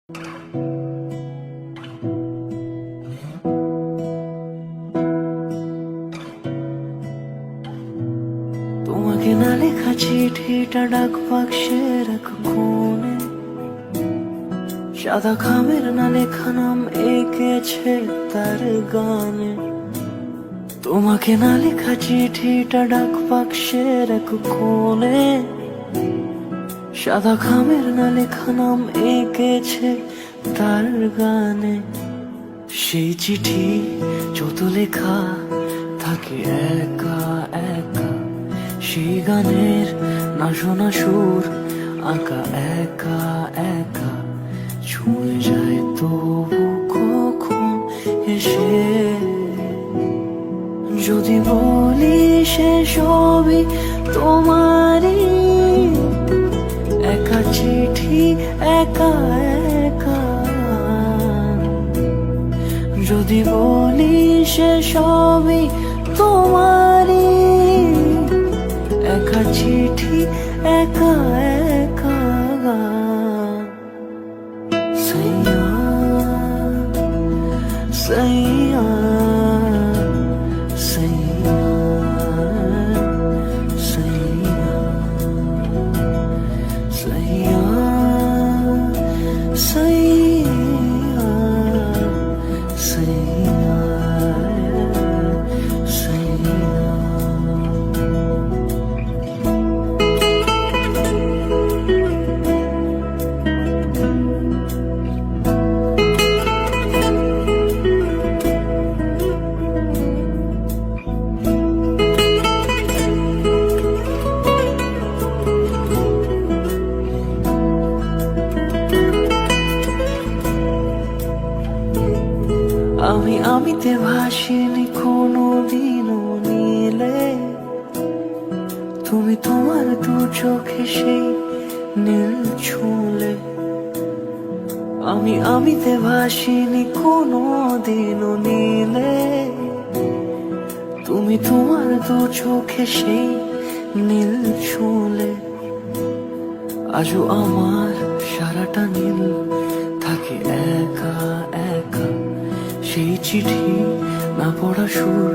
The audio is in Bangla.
তোমাকে না লেখা চিঠিটা ডাক বাক্সের এক কোণে, সাদা খামের না লেখা নাম এঁকেছে তার গানে। তোমাকে না লেখা চিঠিটা ডাক বাক্সের এক কোণে, সাদা খামের না লেখা নাম এঁকেছে তার গানে। সেই চিঠি যত লেখা থাকে একা একা, সেই গানের না শোনা সুর আঁকা একা একা, ছুঁয়ে যায় তবু কখন এসে। যদি বলি সে সবই তোমারই, একা চিঠি একা একা। যদি বলি সে সবই তোমারই, একা চিঠি একা একা। সাইয়া সাইয়া সাইয়া সাইয়া সাইয়া সাইয়া সাইয়া সাইয়া। আমিতে ভাসিনি কোনো দিনও নীলে, তুমি তোমার দু চোখে সেই নীল ছুঁলে। আমিতে ভাসিনি কোনো দিনও নীলে, তুমি তোমার দু চোখে সেই নীল ছুঁলে। আজও আমার সারাটা নীল থাকে একা একা, সেই চিঠি না পড়া সুর